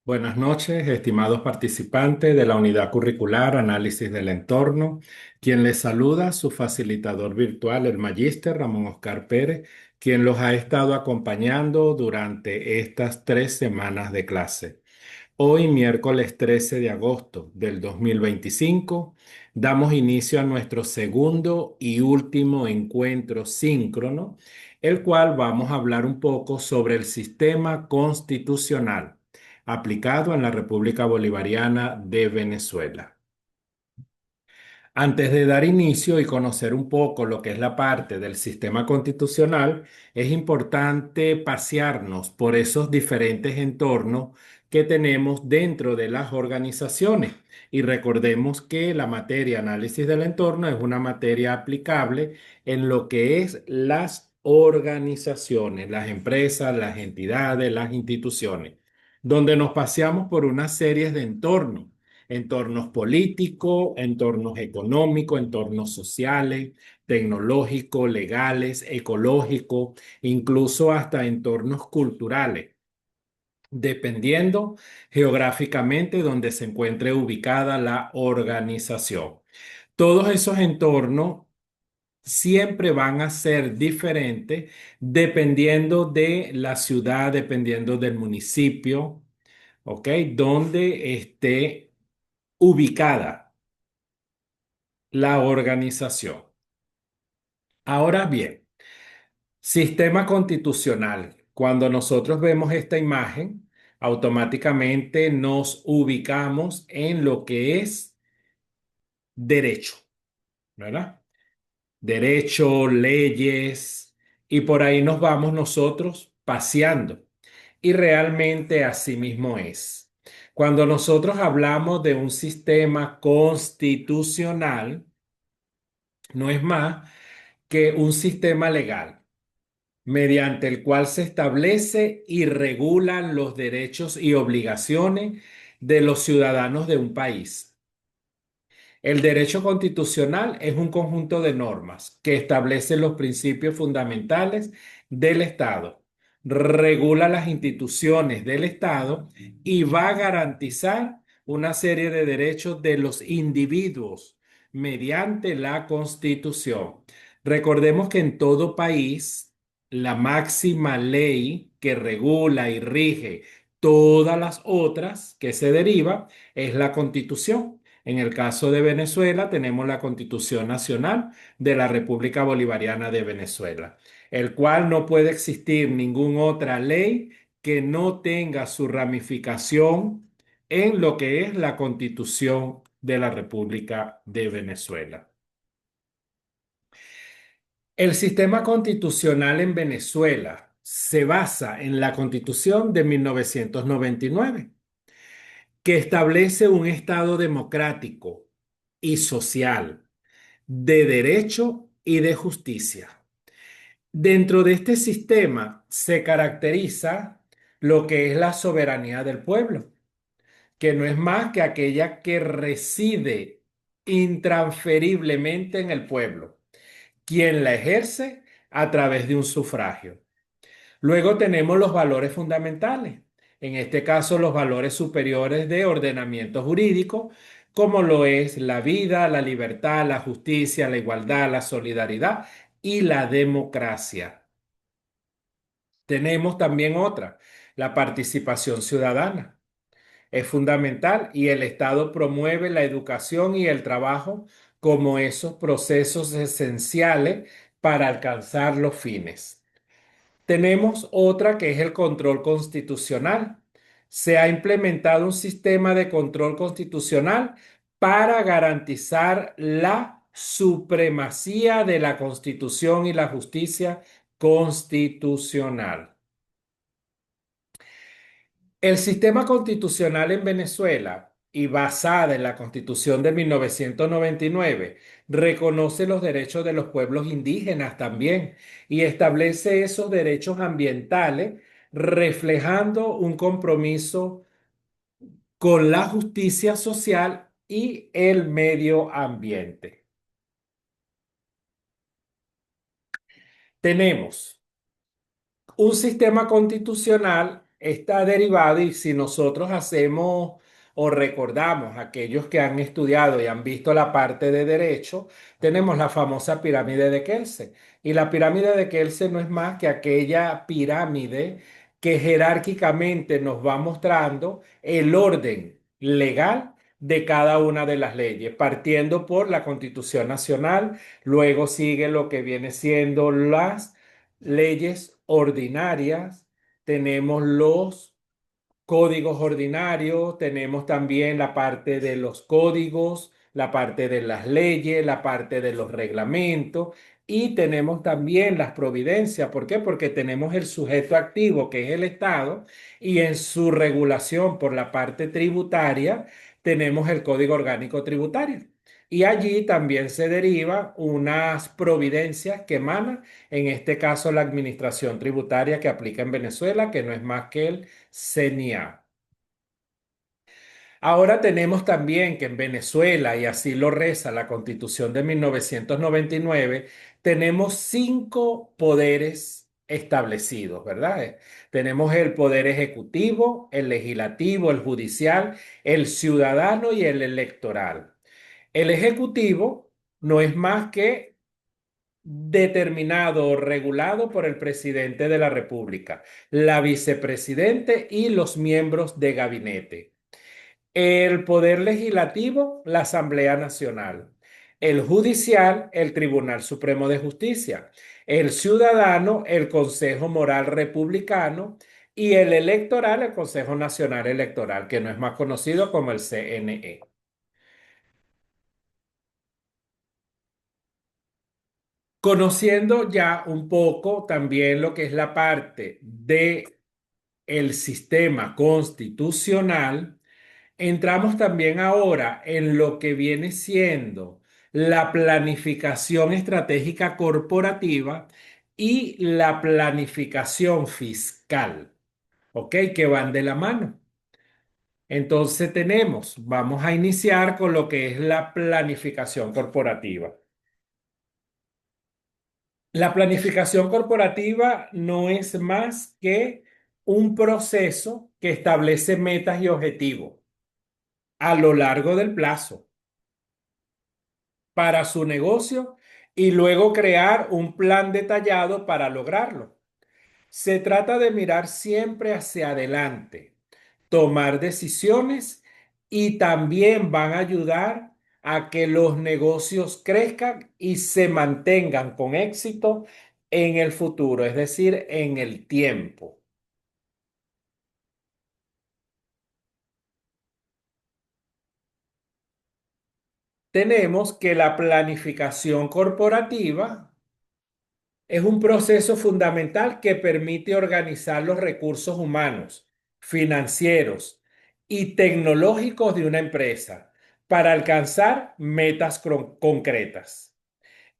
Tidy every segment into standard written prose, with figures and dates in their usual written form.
Buenas noches, estimados participantes de la unidad curricular Análisis del Entorno. Quien les saluda, su facilitador virtual, el Magíster Ramón Oscar Pérez, quien los ha estado acompañando durante estas 3 semanas de clase. Hoy, miércoles 13 de agosto del 2025, damos inicio a nuestro segundo y último encuentro síncrono, el cual vamos a hablar un poco sobre el sistema constitucional aplicado en la República Bolivariana de Venezuela. Antes de dar inicio y conocer un poco lo que es la parte del sistema constitucional, es importante pasearnos por esos diferentes entornos que tenemos dentro de las organizaciones. Y recordemos que la materia análisis del entorno es una materia aplicable en lo que es las organizaciones, las empresas, las entidades, las instituciones, donde nos paseamos por una serie de entornos, entornos políticos, entornos económicos, entornos sociales, tecnológicos, legales, ecológicos, incluso hasta entornos culturales, dependiendo geográficamente donde se encuentre ubicada la organización. Todos esos entornos siempre van a ser diferentes dependiendo de la ciudad, dependiendo del municipio, ¿ok? Donde esté ubicada la organización. Ahora bien, sistema constitucional. Cuando nosotros vemos esta imagen, automáticamente nos ubicamos en lo que es derecho, ¿verdad? Derecho, leyes, y por ahí nos vamos nosotros paseando. Y realmente así mismo es. Cuando nosotros hablamos de un sistema constitucional, no es más que un sistema legal mediante el cual se establece y regulan los derechos y obligaciones de los ciudadanos de un país. El derecho constitucional es un conjunto de normas que establecen los principios fundamentales del Estado, regula las instituciones del Estado y va a garantizar una serie de derechos de los individuos mediante la Constitución. Recordemos que en todo país la máxima ley que regula y rige todas las otras que se deriva es la Constitución. En el caso de Venezuela, tenemos la Constitución Nacional de la República Bolivariana de Venezuela, el cual no puede existir ninguna otra ley que no tenga su ramificación en lo que es la Constitución de la República de Venezuela. El sistema constitucional en Venezuela se basa en la Constitución de 1999, que establece un Estado democrático y social, de derecho y de justicia. Dentro de este sistema se caracteriza lo que es la soberanía del pueblo, que no es más que aquella que reside intransferiblemente en el pueblo, quien la ejerce a través de un sufragio. Luego tenemos los valores fundamentales, en este caso los valores superiores de ordenamiento jurídico, como lo es la vida, la libertad, la justicia, la igualdad, la solidaridad y la democracia. Tenemos también otra, la participación ciudadana. Es fundamental y el Estado promueve la educación y el trabajo como esos procesos esenciales para alcanzar los fines. Tenemos otra que es el control constitucional. Se ha implementado un sistema de control constitucional para garantizar la supremacía de la Constitución y la justicia constitucional. El sistema constitucional en Venezuela y basada en la Constitución de 1999 reconoce los derechos de los pueblos indígenas también y establece esos derechos ambientales reflejando un compromiso con la justicia social y el medio ambiente. Tenemos un sistema constitucional está derivado y si nosotros hacemos o recordamos aquellos que han estudiado y han visto la parte de derecho, tenemos la famosa pirámide de Kelsen. Y la pirámide de Kelsen no es más que aquella pirámide que jerárquicamente nos va mostrando el orden legal de cada una de las leyes, partiendo por la Constitución Nacional, luego sigue lo que viene siendo las leyes ordinarias, tenemos los códigos ordinarios, tenemos también la parte de los códigos, la parte de las leyes, la parte de los reglamentos y tenemos también las providencias. ¿Por qué? Porque tenemos el sujeto activo, que es el Estado, y en su regulación por la parte tributaria tenemos el Código Orgánico Tributario. Y allí también se derivan unas providencias que emanan, en este caso la administración tributaria que aplica en Venezuela, que no es más que el CENIA. Ahora tenemos también que en Venezuela, y así lo reza la Constitución de 1999, tenemos cinco poderes establecidos, ¿verdad? Tenemos el poder ejecutivo, el legislativo, el judicial, el ciudadano y el electoral. El ejecutivo no es más que determinado o regulado por el presidente de la República, la vicepresidente y los miembros de gabinete. El poder legislativo, la Asamblea Nacional. El judicial, el Tribunal Supremo de Justicia. El ciudadano, el Consejo Moral Republicano. Y el electoral, el Consejo Nacional Electoral, que no es más conocido como el CNE. Conociendo ya un poco también lo que es la parte de el sistema constitucional, entramos también ahora en lo que viene siendo la planificación estratégica corporativa y la planificación fiscal, ¿ok? Que van de la mano. Entonces vamos a iniciar con lo que es la planificación corporativa. La planificación corporativa no es más que un proceso que establece metas y objetivos a lo largo del plazo para su negocio y luego crear un plan detallado para lograrlo. Se trata de mirar siempre hacia adelante, tomar decisiones y también van a ayudar a que los negocios crezcan y se mantengan con éxito en el futuro, es decir, en el tiempo. Tenemos que la planificación corporativa es un proceso fundamental que permite organizar los recursos humanos, financieros y tecnológicos de una empresa para alcanzar metas concretas.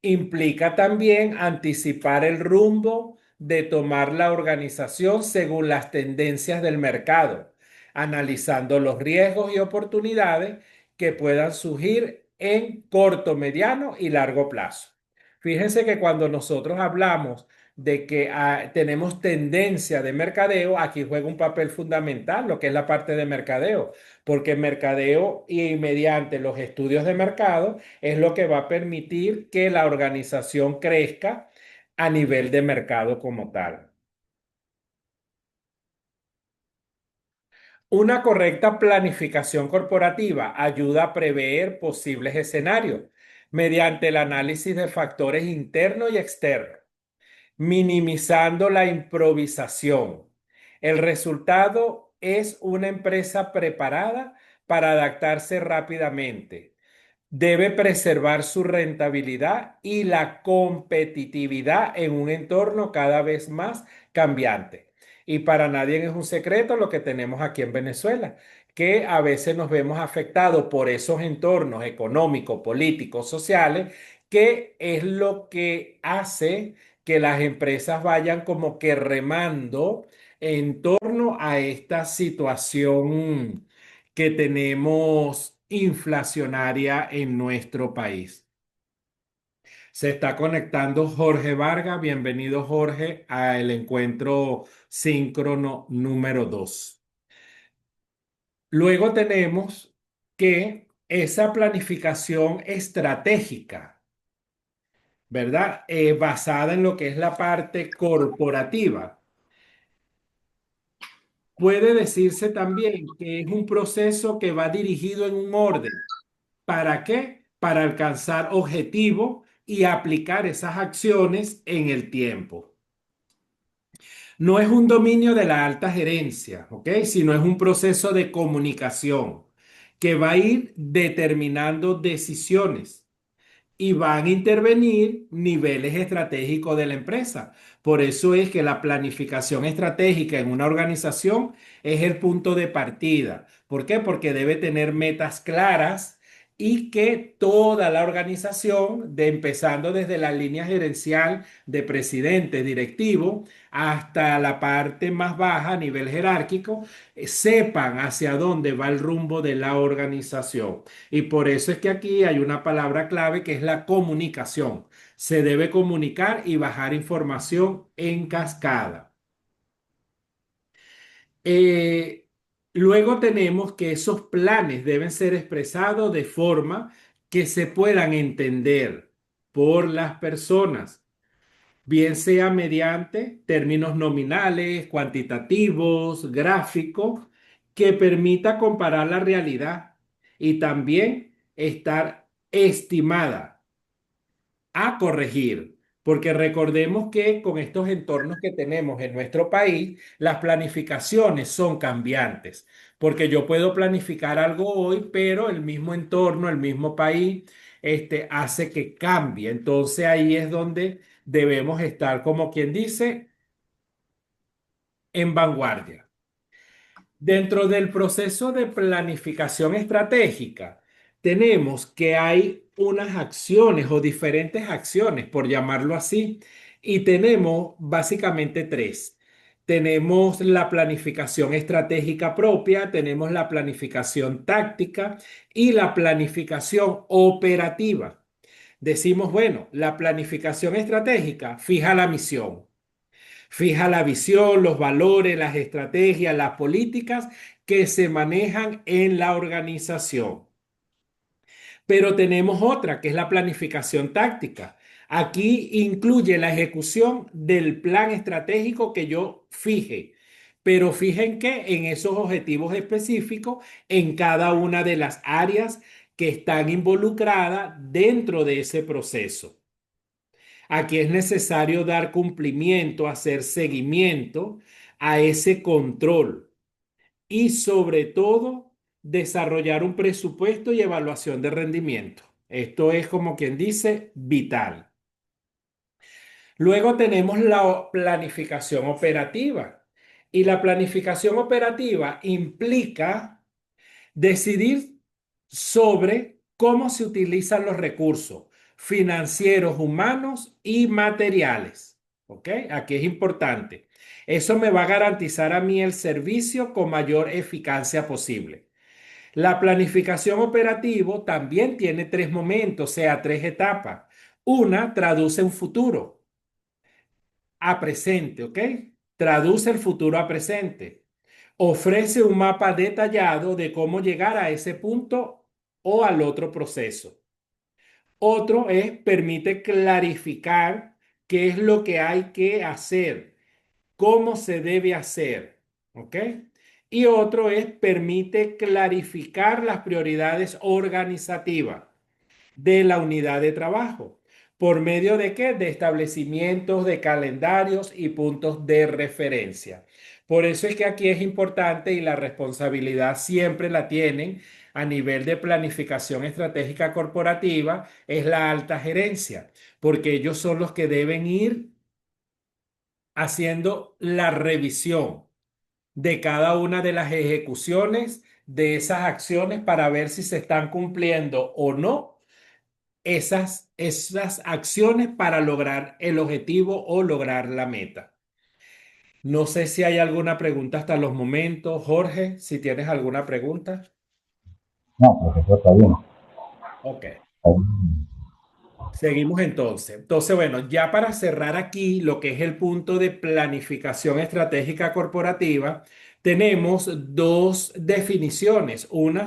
Implica también anticipar el rumbo de tomar la organización según las tendencias del mercado, analizando los riesgos y oportunidades que puedan surgir en corto, mediano y largo plazo. Fíjense que cuando nosotros hablamos de que tenemos tendencia de mercadeo, aquí juega un papel fundamental lo que es la parte de mercadeo, porque mercadeo y mediante los estudios de mercado es lo que va a permitir que la organización crezca a nivel de mercado como tal. Una correcta planificación corporativa ayuda a prever posibles escenarios mediante el análisis de factores internos y externos, minimizando la improvisación. El resultado es una empresa preparada para adaptarse rápidamente. Debe preservar su rentabilidad y la competitividad en un entorno cada vez más cambiante. Y para nadie es un secreto lo que tenemos aquí en Venezuela, que a veces nos vemos afectados por esos entornos económicos, políticos, sociales, que es lo que hace que las empresas vayan como que remando en torno a esta situación que tenemos inflacionaria en nuestro país. Se está conectando Jorge Vargas. Bienvenido, Jorge, al encuentro síncrono número 2. Luego tenemos que esa planificación estratégica, ¿verdad? Basada en lo que es la parte corporativa. Puede decirse también que es un proceso que va dirigido en un orden. ¿Para qué? Para alcanzar objetivos y aplicar esas acciones en el tiempo. No es un dominio de la alta gerencia, ¿ok? Sino es un proceso de comunicación que va a ir determinando decisiones y van a intervenir niveles estratégicos de la empresa. Por eso es que la planificación estratégica en una organización es el punto de partida. ¿Por qué? Porque debe tener metas claras y que toda la organización, empezando desde la línea gerencial de presidente, directivo, hasta la parte más baja a nivel jerárquico, sepan hacia dónde va el rumbo de la organización. Y por eso es que aquí hay una palabra clave que es la comunicación. Se debe comunicar y bajar información en cascada. Eh, Luego tenemos que esos planes deben ser expresados de forma que se puedan entender por las personas, bien sea mediante términos nominales, cuantitativos, gráficos, que permita comparar la realidad y también estar estimada a corregir. Porque recordemos que con estos entornos que tenemos en nuestro país, las planificaciones son cambiantes. Porque yo puedo planificar algo hoy, pero el mismo entorno, el mismo país, hace que cambie. Entonces ahí es donde debemos estar, como quien dice, en vanguardia. Dentro del proceso de planificación estratégica, tenemos que hay unas acciones o diferentes acciones, por llamarlo así, y tenemos básicamente tres. Tenemos la planificación estratégica propia, tenemos la planificación táctica y la planificación operativa. Decimos, bueno, la planificación estratégica fija la misión. Fija la visión, los valores, las estrategias, las políticas que se manejan en la organización. Pero tenemos otra, que es la planificación táctica. Aquí incluye la ejecución del plan estratégico que yo fije. Pero fijen que en esos objetivos específicos, en cada una de las áreas que están involucradas dentro de ese proceso. Aquí es necesario dar cumplimiento, hacer seguimiento a ese control y sobre todo desarrollar un presupuesto y evaluación de rendimiento. Esto es como quien dice vital. Luego tenemos la planificación operativa y la planificación operativa implica decidir sobre cómo se utilizan los recursos financieros, humanos y materiales. ¿Ok? Aquí es importante. Eso me va a garantizar a mí el servicio con mayor eficacia posible. La planificación operativa también tiene tres momentos, o sea, tres etapas. Una traduce un futuro a presente, ¿ok? Traduce el futuro a presente. Ofrece un mapa detallado de cómo llegar a ese punto o al otro proceso. Otro es permite clarificar qué es lo que hay que hacer, cómo se debe hacer, ¿ok? Y otro es permite clarificar las prioridades organizativas de la unidad de trabajo. ¿Por medio de qué? De establecimientos de calendarios y puntos de referencia. Por eso es que aquí es importante y la responsabilidad siempre la tienen a nivel de planificación estratégica corporativa, es la alta gerencia, porque ellos son los que deben ir haciendo la revisión de cada una de las ejecuciones de esas acciones para ver si se están cumpliendo o no esas acciones para lograr el objetivo o lograr la meta. No sé si hay alguna pregunta hasta los momentos. Jorge, si tienes alguna pregunta. No, profesor, está bien. Ok. Está bien. Seguimos entonces. Entonces, bueno, ya para cerrar aquí lo que es el punto de planificación estratégica corporativa, tenemos dos definiciones. Una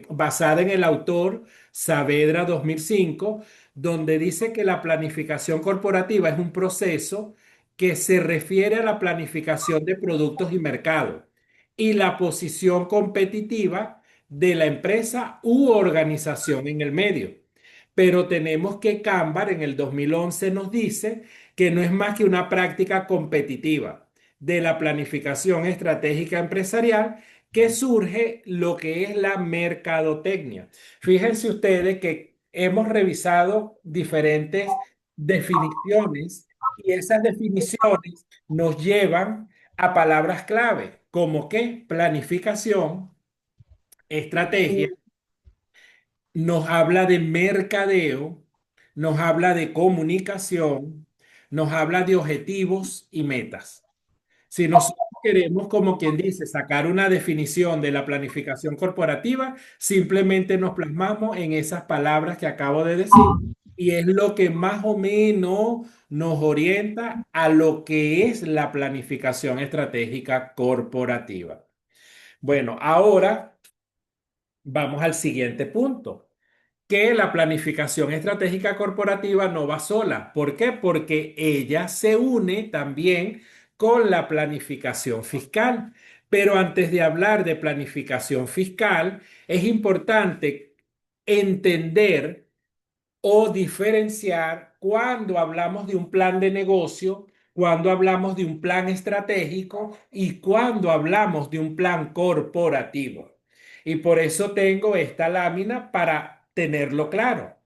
basada en el autor Saavedra 2005, donde dice que la planificación corporativa es un proceso que se refiere a la planificación de productos y mercados y la posición competitiva de la empresa u organización en el medio. Pero tenemos que Kanban en el 2011 nos dice que no es más que una práctica competitiva de la planificación estratégica empresarial que surge lo que es la mercadotecnia. Fíjense ustedes que hemos revisado diferentes definiciones y esas definiciones nos llevan a palabras clave como que planificación, estrategia, nos habla de mercadeo, nos habla de comunicación, nos habla de objetivos y metas. Si nosotros queremos, como quien dice, sacar una definición de la planificación corporativa, simplemente nos plasmamos en esas palabras que acabo de decir y es lo que más o menos nos orienta a lo que es la planificación estratégica corporativa. Bueno, ahora vamos al siguiente punto que la planificación estratégica corporativa no va sola. ¿Por qué? Porque ella se une también con la planificación fiscal. Pero antes de hablar de planificación fiscal, es importante entender o diferenciar cuando hablamos de un plan de negocio, cuando hablamos de un plan estratégico y cuando hablamos de un plan corporativo. Y por eso tengo esta lámina para tenerlo claro.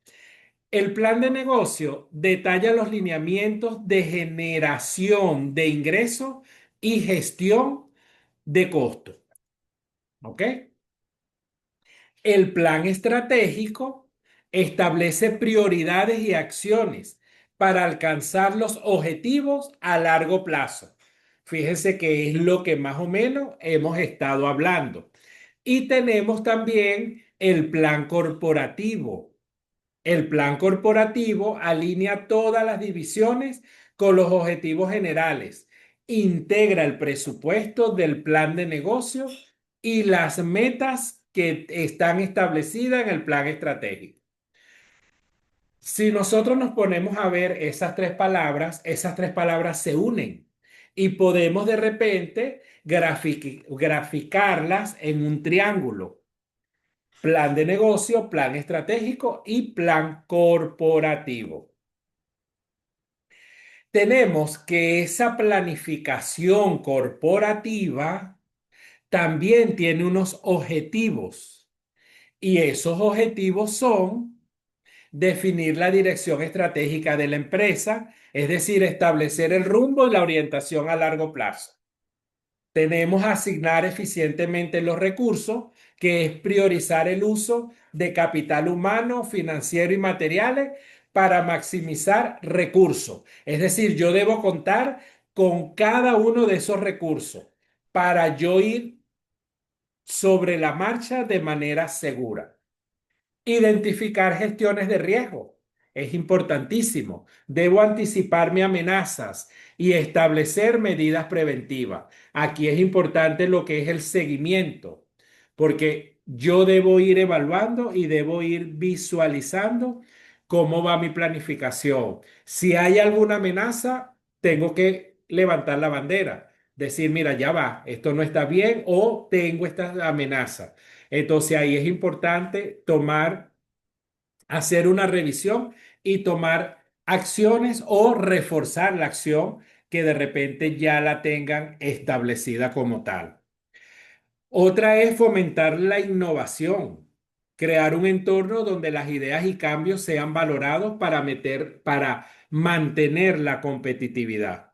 El plan de negocio detalla los lineamientos de generación de ingresos y gestión de costos. ¿Ok? El plan estratégico establece prioridades y acciones para alcanzar los objetivos a largo plazo. Fíjense que es lo que más o menos hemos estado hablando. Y tenemos también el plan corporativo. El plan corporativo alinea todas las divisiones con los objetivos generales, integra el presupuesto del plan de negocio y las metas que están establecidas en el plan estratégico. Si nosotros nos ponemos a ver esas tres palabras se unen y podemos de repente graficarlas en un triángulo. Plan de negocio, plan estratégico y plan corporativo. Tenemos que esa planificación corporativa también tiene unos objetivos y esos objetivos son definir la dirección estratégica de la empresa, es decir, establecer el rumbo y la orientación a largo plazo. Tenemos asignar eficientemente los recursos, que es priorizar el uso de capital humano, financiero y materiales para maximizar recursos. Es decir, yo debo contar con cada uno de esos recursos para yo ir sobre la marcha de manera segura. Identificar gestiones de riesgo. Es importantísimo. Debo anticiparme amenazas y establecer medidas preventivas. Aquí es importante lo que es el seguimiento, porque yo debo ir evaluando y debo ir visualizando cómo va mi planificación. Si hay alguna amenaza, tengo que levantar la bandera, decir, mira, ya va, esto no está bien o tengo esta amenaza. Entonces ahí es importante hacer una revisión y tomar acciones o reforzar la acción que de repente ya la tengan establecida como tal. Otra es fomentar la innovación, crear un entorno donde las ideas y cambios sean valorados para mantener la competitividad.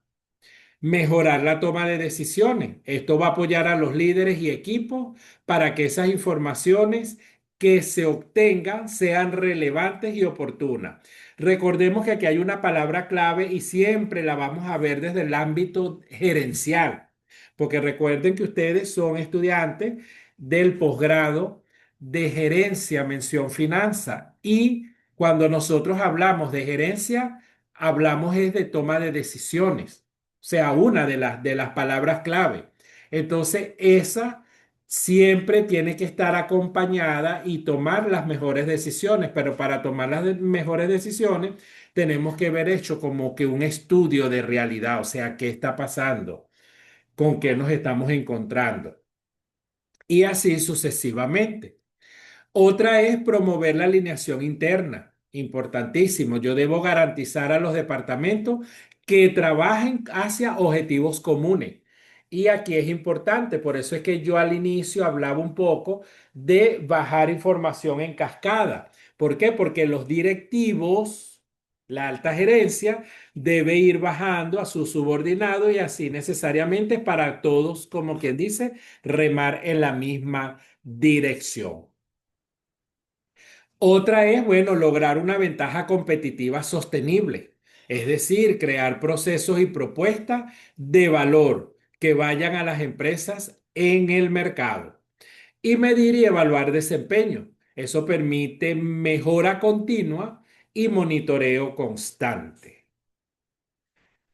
Mejorar la toma de decisiones. Esto va a apoyar a los líderes y equipos para que esas informaciones que se obtengan sean relevantes y oportunas. Recordemos que aquí hay una palabra clave y siempre la vamos a ver desde el ámbito gerencial, porque recuerden que ustedes son estudiantes del posgrado de gerencia, mención finanza y Cuando nosotros hablamos de gerencia, hablamos es de toma de decisiones, o sea, una de las palabras clave. Entonces, esa siempre tiene que estar acompañada y tomar las mejores decisiones, pero para tomar las mejores decisiones tenemos que haber hecho como que un estudio de realidad, o sea, qué está pasando, con qué nos estamos encontrando y así sucesivamente. Otra es promover la alineación interna. Importantísimo. Yo debo garantizar a los departamentos que trabajen hacia objetivos comunes. Y aquí es importante, por eso es que yo al inicio hablaba un poco de bajar información en cascada. ¿Por qué? Porque los directivos, la alta gerencia, debe ir bajando a su subordinado y así necesariamente para todos, como quien dice, remar en la misma dirección. Otra es, bueno, lograr una ventaja competitiva sostenible, es decir, crear procesos y propuestas de valor que vayan a las empresas en el mercado y medir y evaluar desempeño. Eso permite mejora continua y monitoreo constante.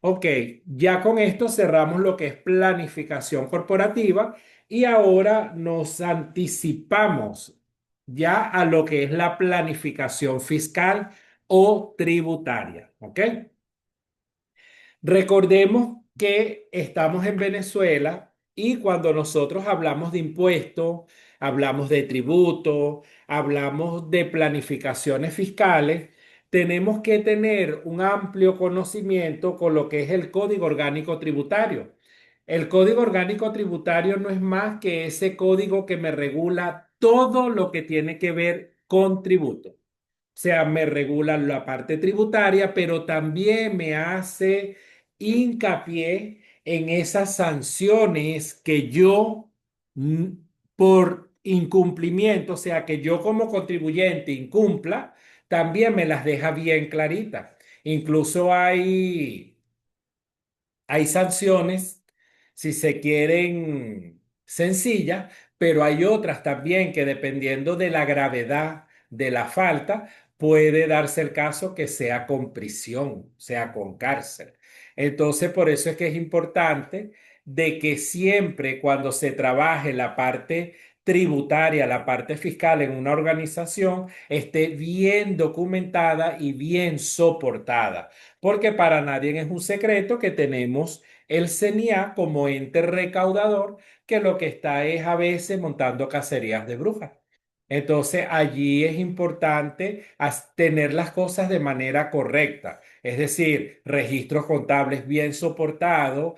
Ok, ya con esto cerramos lo que es planificación corporativa y ahora nos anticipamos ya a lo que es la planificación fiscal o tributaria. ¿Ok? Recordemos que estamos en Venezuela y cuando nosotros hablamos de impuestos, hablamos de tributo, hablamos de planificaciones fiscales, tenemos que tener un amplio conocimiento con lo que es el Código Orgánico Tributario. El Código Orgánico Tributario no es más que ese código que me regula todo lo que tiene que ver con tributo. O sea, me regula la parte tributaria, pero también me hace hincapié en esas sanciones que yo, mm, por incumplimiento, o sea, que yo como contribuyente incumpla, también me las deja bien claritas. Incluso hay sanciones, si se quieren, sencillas, pero hay otras también que dependiendo de la gravedad de la falta, puede darse el caso que sea con prisión, sea con cárcel. Entonces, por eso es que es importante de que siempre cuando se trabaje la parte tributaria, la parte fiscal en una organización, esté bien documentada y bien soportada porque para nadie es un secreto que tenemos el CENIA como ente recaudador, que lo que está es a veces montando cacerías de brujas. Entonces, allí es importante tener las cosas de manera correcta, es decir, registros contables bien soportados,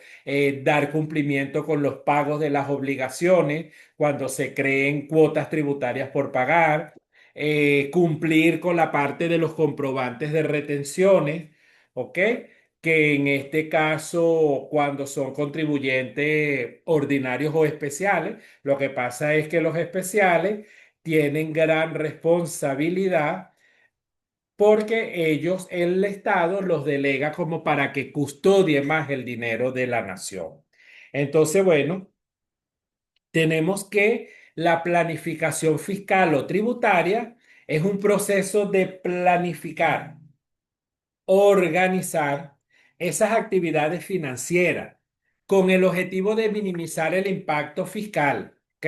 dar cumplimiento con los pagos de las obligaciones cuando se creen cuotas tributarias por pagar, cumplir con la parte de los comprobantes de retenciones. ¿Ok? Que en este caso, cuando son contribuyentes ordinarios o especiales, lo que pasa es que los especiales tienen gran responsabilidad porque ellos, el Estado, los delega como para que custodie más el dinero de la nación. Entonces, bueno, tenemos que la planificación fiscal o tributaria es un proceso de planificar, organizar esas actividades financieras con el objetivo de minimizar el impacto fiscal. ¿Ok?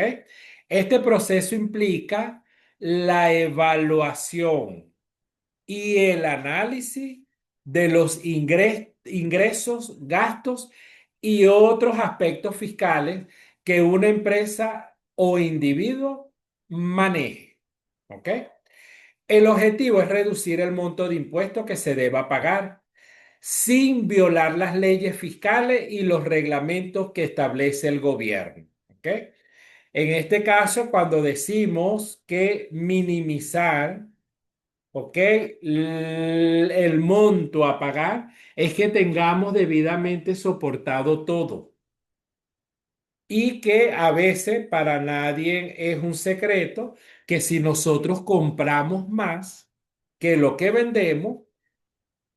Este proceso implica la evaluación y el análisis de los ingresos, gastos y otros aspectos fiscales que una empresa o individuo maneje. ¿Ok? El objetivo es reducir el monto de impuestos que se deba pagar sin violar las leyes fiscales y los reglamentos que establece el gobierno. ¿Ok? En este caso, cuando decimos que minimizar, ¿ok? El monto a pagar, es que tengamos debidamente soportado todo y que a veces para nadie es un secreto que si nosotros compramos más que lo que vendemos,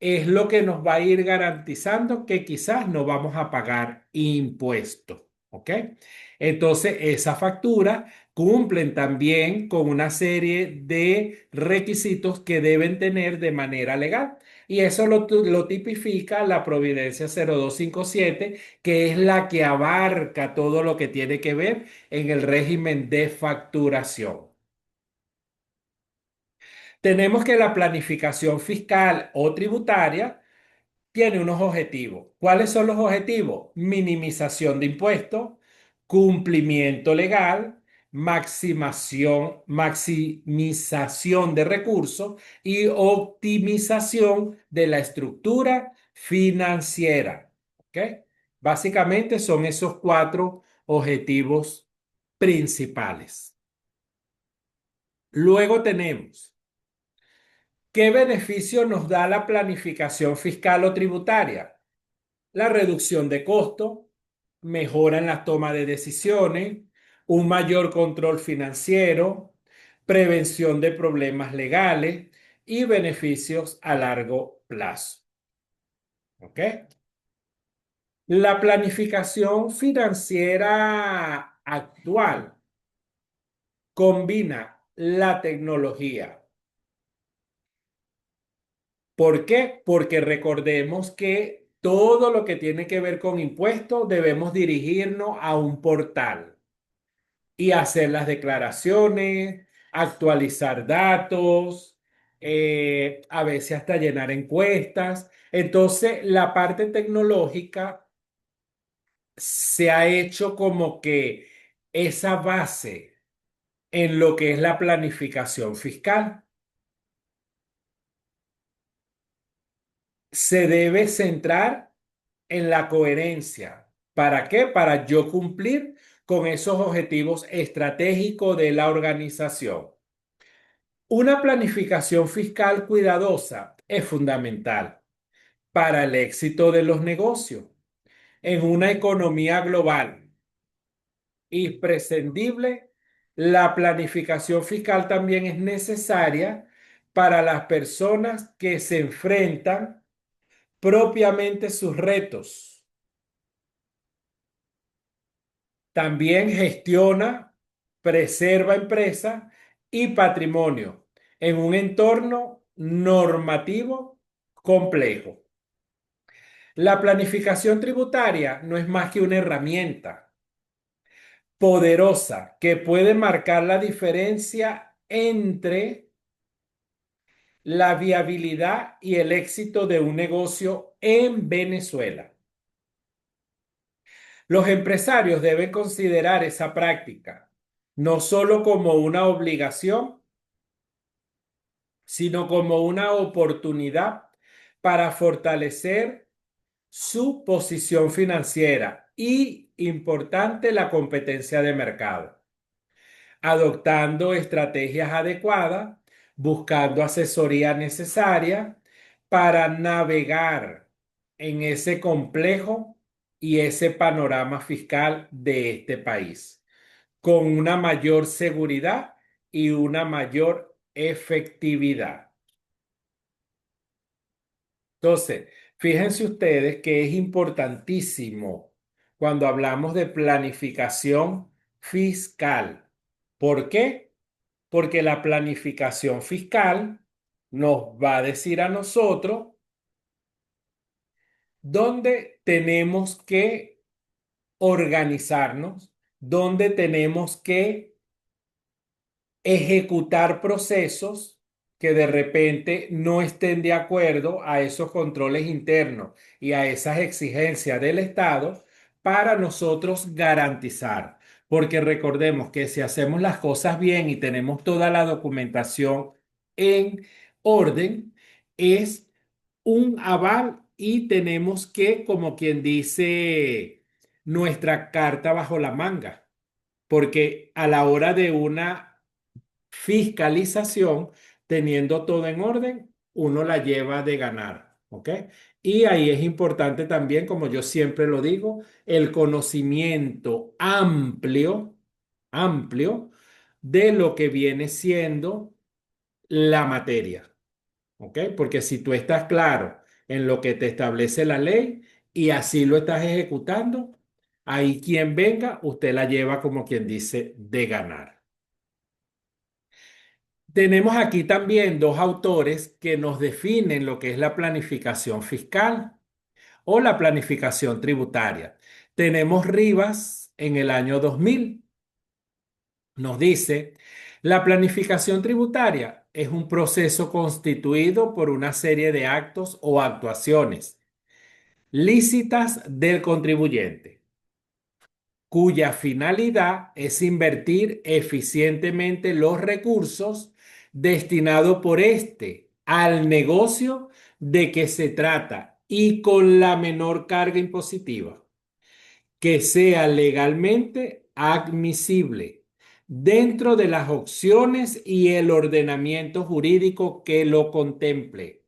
es lo que nos va a ir garantizando que quizás no vamos a pagar impuestos. ¿Ok? Entonces, esas facturas cumplen también con una serie de requisitos que deben tener de manera legal. Y eso lo tipifica la Providencia 0257, que es la que abarca todo lo que tiene que ver en el régimen de facturación. Tenemos que la planificación fiscal o tributaria tiene unos objetivos. ¿Cuáles son los objetivos? Minimización de impuestos, cumplimiento legal, maximización de recursos y optimización de la estructura financiera. ¿Ok? Básicamente son esos cuatro objetivos principales. Luego tenemos, ¿qué beneficio nos da la planificación fiscal o tributaria? La reducción de costos, mejora en la toma de decisiones, un mayor control financiero, prevención de problemas legales y beneficios a largo plazo. ¿Ok? La planificación financiera actual combina la tecnología. ¿Por qué? Porque recordemos que todo lo que tiene que ver con impuestos debemos dirigirnos a un portal y hacer las declaraciones, actualizar datos, a veces hasta llenar encuestas. Entonces, la parte tecnológica se ha hecho como que esa base en lo que es la planificación fiscal. Se debe centrar en la coherencia. ¿Para qué? Para yo cumplir con esos objetivos estratégicos de la organización. Una planificación fiscal cuidadosa es fundamental para el éxito de los negocios en una economía global. Imprescindible, la planificación fiscal también es necesaria para las personas que se enfrentan propiamente sus retos. También gestiona, preserva empresa y patrimonio en un entorno normativo complejo. La planificación tributaria no es más que una herramienta poderosa que puede marcar la diferencia entre la viabilidad y el éxito de un negocio en Venezuela. Los empresarios deben considerar esa práctica no solo como una obligación, sino como una oportunidad para fortalecer su posición financiera y, importante, la competencia de mercado, adoptando estrategias adecuadas, buscando asesoría necesaria para navegar en ese complejo y ese panorama fiscal de este país, con una mayor seguridad y una mayor efectividad. Entonces, fíjense ustedes que es importantísimo cuando hablamos de planificación fiscal. ¿Por qué? Porque la planificación fiscal nos va a decir a nosotros dónde tenemos que organizarnos, dónde tenemos que ejecutar procesos que de repente no estén de acuerdo a esos controles internos y a esas exigencias del Estado para nosotros garantizar. Porque recordemos que si hacemos las cosas bien y tenemos toda la documentación en orden, es un aval y tenemos que, como quien dice, nuestra carta bajo la manga. Porque a la hora de una fiscalización, teniendo todo en orden, uno la lleva de ganar, ¿ok? Y ahí es importante también, como yo siempre lo digo, el conocimiento amplio, amplio de lo que viene siendo la materia, ¿ok? Porque si tú estás claro en lo que te establece la ley y así lo estás ejecutando, Ahí quien venga, usted la lleva como quien dice de ganar. Tenemos aquí también dos autores que nos definen lo que es la planificación fiscal o la planificación tributaria. Tenemos Rivas en el año 2000. Nos dice, la planificación tributaria es un proceso constituido por una serie de actos o actuaciones lícitas del contribuyente, cuya finalidad es invertir eficientemente los recursos destinados por este al negocio de que se trata y con la menor carga impositiva que sea legalmente admisible dentro de las opciones y el ordenamiento jurídico que lo contemple.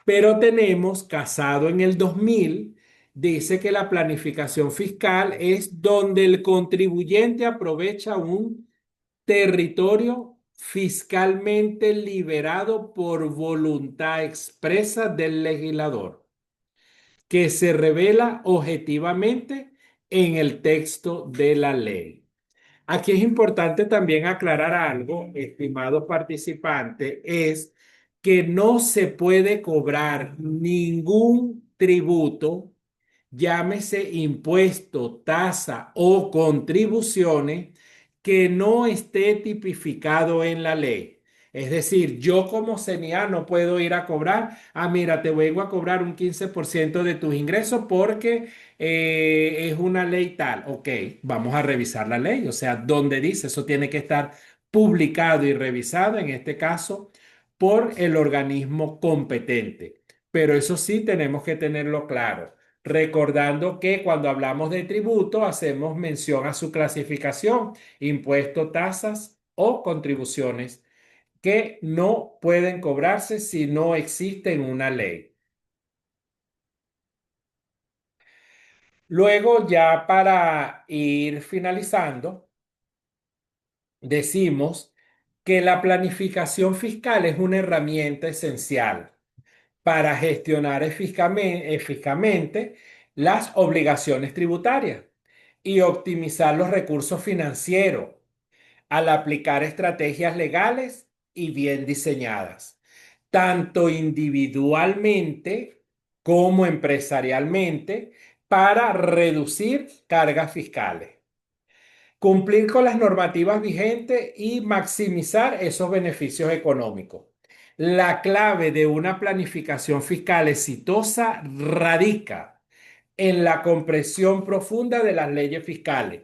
Pero tenemos Casado en el 2000, dice que la planificación fiscal es donde el contribuyente aprovecha un territorio fiscalmente liberado por voluntad expresa del legislador que se revela objetivamente en el texto de la ley. Aquí es importante también aclarar algo, estimados participantes, es que no se puede cobrar ningún tributo, llámese impuesto, tasa o contribuciones, que no esté tipificado en la ley. Es decir, yo como CNA no puedo ir a cobrar, mira, te vengo a cobrar un 15% de tus ingresos porque es una ley tal. Ok, vamos a revisar la ley, o sea, donde dice, eso tiene que estar publicado y revisado, en este caso, por el organismo competente. Pero eso sí tenemos que tenerlo claro, recordando que cuando hablamos de tributo hacemos mención a su clasificación, impuestos, tasas o contribuciones que no pueden cobrarse si no existe en una ley. Luego, ya para ir finalizando, decimos que la planificación fiscal es una herramienta esencial para gestionar eficazmente las obligaciones tributarias y optimizar los recursos financieros al aplicar estrategias legales y bien diseñadas, tanto individualmente como empresarialmente, para reducir cargas fiscales, cumplir con las normativas vigentes y maximizar esos beneficios económicos. La clave de una planificación fiscal exitosa radica en la comprensión profunda de las leyes fiscales,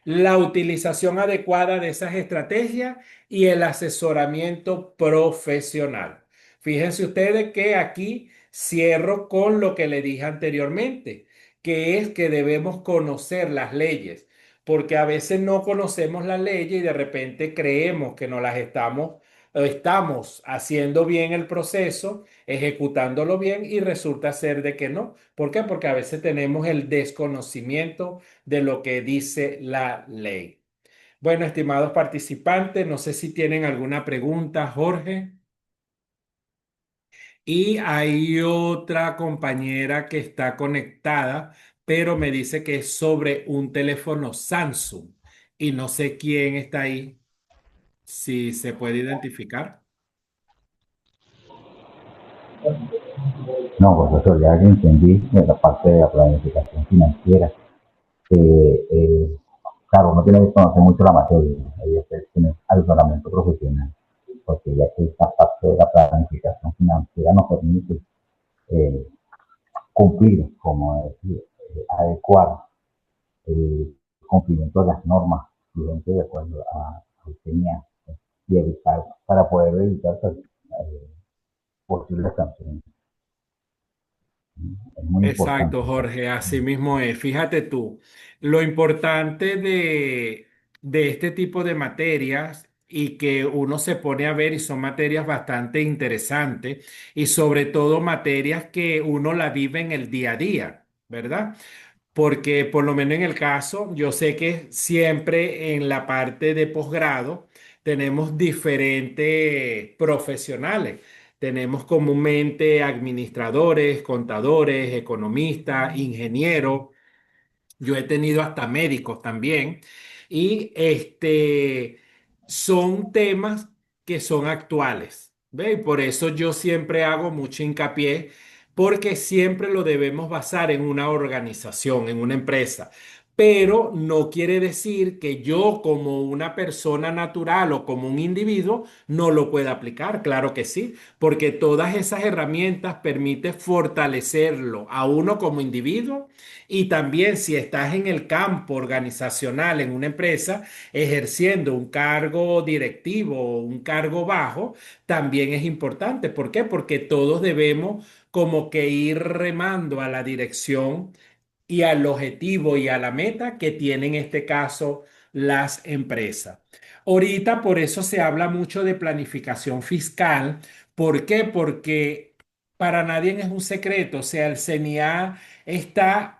la utilización adecuada de esas estrategias y el asesoramiento profesional. Fíjense ustedes que aquí cierro con lo que le dije anteriormente, que es que debemos conocer las leyes, porque a veces no conocemos las leyes y de repente creemos que no las estamos haciendo bien el proceso, ejecutándolo bien y resulta ser de que no. ¿Por qué? Porque a veces tenemos el desconocimiento de lo que dice la ley. Bueno, estimados participantes, no sé si tienen alguna pregunta, Jorge. Y hay otra compañera que está conectada, pero me dice que es sobre un teléfono Samsung y no sé quién está ahí, si se puede identificar. No, profesor, ya que entendí de la parte de la planificación financiera, claro, uno tiene que conocer mucho la materia, ¿no? Ahí usted tiene asesoramiento profesional, porque ya que esta parte de la planificación financiera nos permite eh, cumplir, como decir, adecuar el cumplimiento de las normas vigentes de acuerdo a lo que tenía y evitar, para poder evitar posibles sanciones. Es muy Exacto, importante. Jorge, así mismo es. Fíjate tú, lo importante de este tipo de materias y que uno se pone a ver y son materias bastante interesantes y sobre todo materias que uno la vive en el día a día, ¿verdad? Porque por lo menos en el caso, yo sé que siempre en la parte de posgrado tenemos diferentes profesionales. Tenemos comúnmente administradores, contadores, economistas, ingenieros, Yo he tenido hasta médicos también y son temas que son actuales, ¿ve? Y por eso yo siempre hago mucho hincapié porque siempre lo debemos basar en una organización, en una empresa. Pero no quiere decir que yo como una persona natural o como un individuo no lo pueda aplicar. Claro que sí, porque todas esas herramientas permiten fortalecerlo a uno como individuo y también si estás en el campo organizacional en una empresa ejerciendo un cargo directivo o un cargo bajo, también es importante. ¿Por qué? Porque todos debemos como que ir remando a la dirección y al objetivo y a la meta que tienen en este caso las empresas. Ahorita por eso se habla mucho de planificación fiscal. ¿Por qué? Porque para nadie es un secreto, o sea, el CENIA está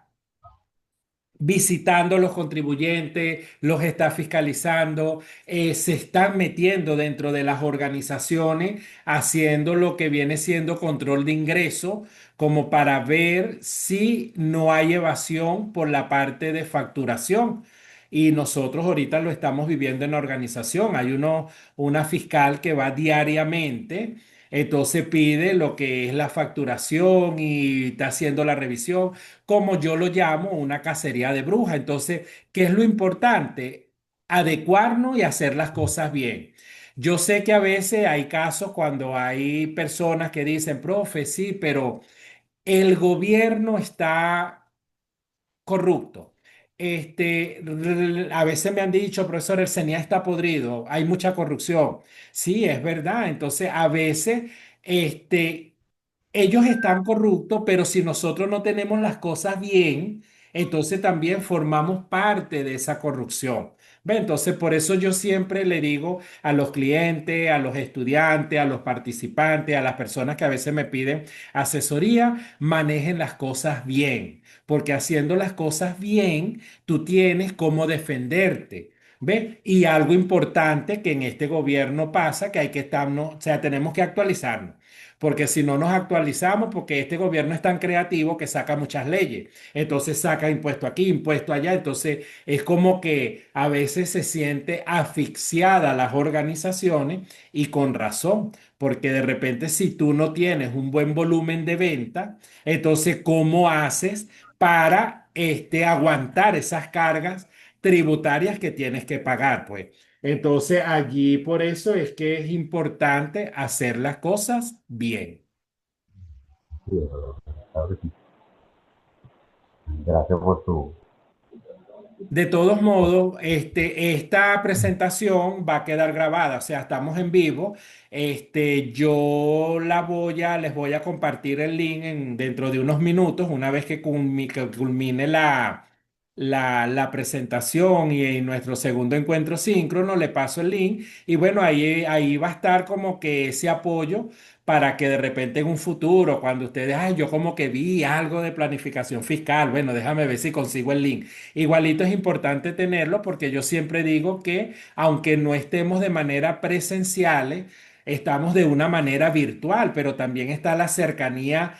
visitando los contribuyentes, los está fiscalizando, se están metiendo dentro de las organizaciones, haciendo lo que viene siendo control de ingreso, como para ver si no hay evasión por la parte de facturación. Y nosotros ahorita lo estamos viviendo en la organización. Una fiscal que va diariamente. Entonces pide lo que es la facturación y está haciendo la revisión como yo lo llamo, una cacería de brujas. Entonces, ¿qué es lo importante? Adecuarnos y hacer las cosas bien. Yo sé que a veces hay casos cuando hay personas que dicen, profe, sí, pero el gobierno está corrupto. A veces me han dicho, profesor, el CENIA está podrido, hay mucha corrupción. Sí, es verdad. Entonces, a veces, ellos están corruptos, pero si nosotros no tenemos las cosas bien, entonces también formamos parte de esa corrupción. ¿Ve? Entonces, por eso yo siempre le digo a los clientes, a los estudiantes, a los participantes, a las personas que a veces me piden asesoría, manejen las cosas bien, porque haciendo las cosas bien, tú tienes cómo defenderte. ¿Ve? Y algo importante que en este gobierno pasa, que hay que estarnos, o sea, tenemos que actualizarnos. Porque si no nos actualizamos, porque este gobierno es tan creativo que saca muchas leyes. Entonces saca impuesto aquí, impuesto allá. Entonces es como que a veces se siente asfixiada las organizaciones y con razón. Porque de repente si tú no tienes un buen volumen de venta, entonces ¿cómo haces para aguantar esas cargas tributarias que tienes que pagar? Pues entonces, allí por eso es que es importante hacer las cosas bien. Sí, claro que sí. Gracias De todos por modos, esta presentación va a quedar grabada, o sea, estamos en vivo. Yo les voy a compartir el link dentro de unos minutos, una vez que que culmine la presentación y en nuestro segundo encuentro síncrono, le paso el link y bueno, ahí va a estar como que ese apoyo para que de repente en un futuro, cuando ustedes, ay, yo como que vi algo de planificación fiscal, bueno, déjame ver si consigo el link. Igualito es importante tenerlo porque yo siempre digo que aunque no estemos de manera presenciales, estamos de una manera virtual, pero también está la cercanía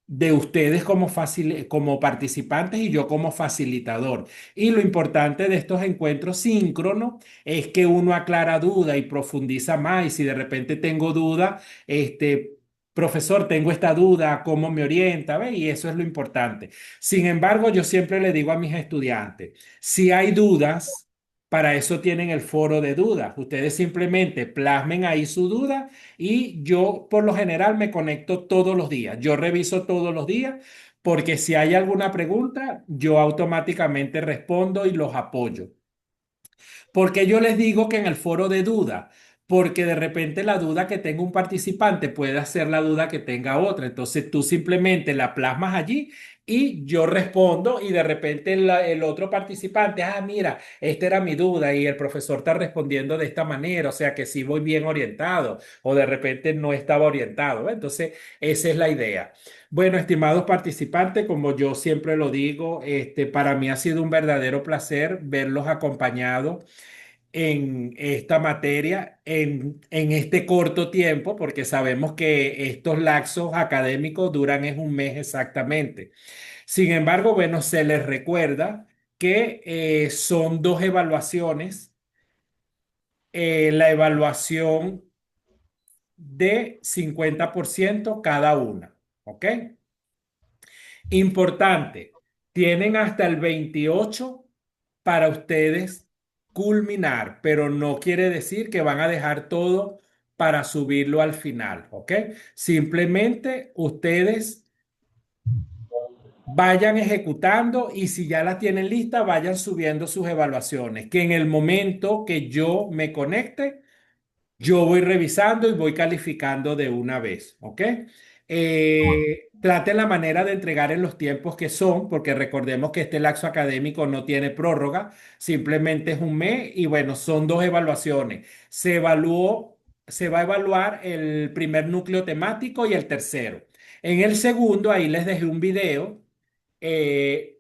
de ustedes como participantes y yo como facilitador. Y lo importante de estos encuentros síncronos es que uno aclara duda y profundiza más. Y si de repente tengo duda, profesor, tengo esta duda, ¿cómo me orienta? ¿Ve? Y eso es lo importante. Sin embargo, yo siempre le digo a mis estudiantes, si hay dudas, para eso tienen el foro de dudas. Ustedes simplemente plasmen ahí su duda y yo por lo general me conecto todos los días. Yo reviso todos los días porque si hay alguna pregunta, yo automáticamente respondo y los apoyo. Porque yo les digo que en el foro de duda, porque de repente la duda que tenga un participante puede ser la duda que tenga otra. Entonces tú simplemente la plasmas allí y yo respondo y de repente el otro participante, ah, mira, esta era mi duda y el profesor está respondiendo de esta manera, o sea que sí voy bien orientado o de repente no estaba orientado. Entonces esa es la idea. Bueno, estimados participantes, como yo siempre lo digo, para mí ha sido un verdadero placer verlos acompañados en esta materia en este corto tiempo, porque sabemos que estos lapsos académicos duran es un mes exactamente. Sin embargo, bueno, se les recuerda que son dos evaluaciones. La evaluación de 50% cada una. ¿Ok? Importante, tienen hasta el 28 para ustedes culminar, pero no quiere decir que van a dejar todo para subirlo al final, ¿ok? Simplemente ustedes vayan ejecutando y si ya la tienen lista, vayan subiendo sus evaluaciones, que en el momento que yo me conecte, yo voy revisando y voy calificando de una vez, ¿ok? Traten la manera de entregar en los tiempos que son, porque recordemos que este lapso académico no tiene prórroga, simplemente es un mes y bueno, son dos evaluaciones. Se va a evaluar el primer núcleo temático y el tercero. En el segundo, ahí les dejé un video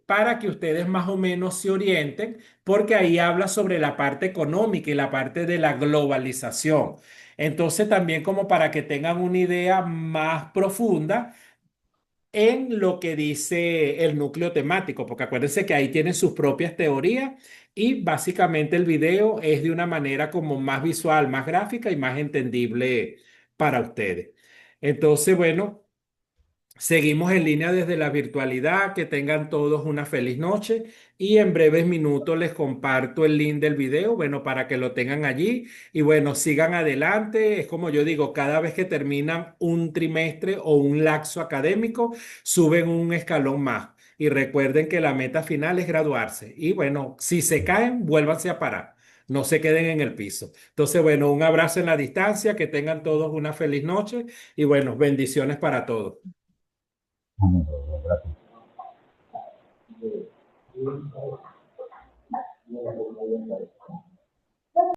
para que ustedes más o menos se orienten, porque ahí habla sobre la parte económica y la parte de la globalización. Entonces, también como para que tengan una idea más profunda en lo que dice el núcleo temático, porque acuérdense que ahí tienen sus propias teorías y básicamente el video es de una manera como más visual, más gráfica y más entendible para ustedes. Entonces, bueno. Seguimos en línea desde la virtualidad. Que tengan todos una feliz noche y en breves minutos les comparto el link del video, bueno, para que lo tengan allí y bueno, sigan adelante. Es como yo digo, cada vez que terminan un trimestre o un lapso académico, suben un escalón más. Y recuerden que la meta final es graduarse. Y bueno, si se caen, vuélvanse a parar. No se queden en el piso. Entonces, bueno, un abrazo en la distancia, que tengan todos una feliz noche y bueno, bendiciones para todos. Gracias.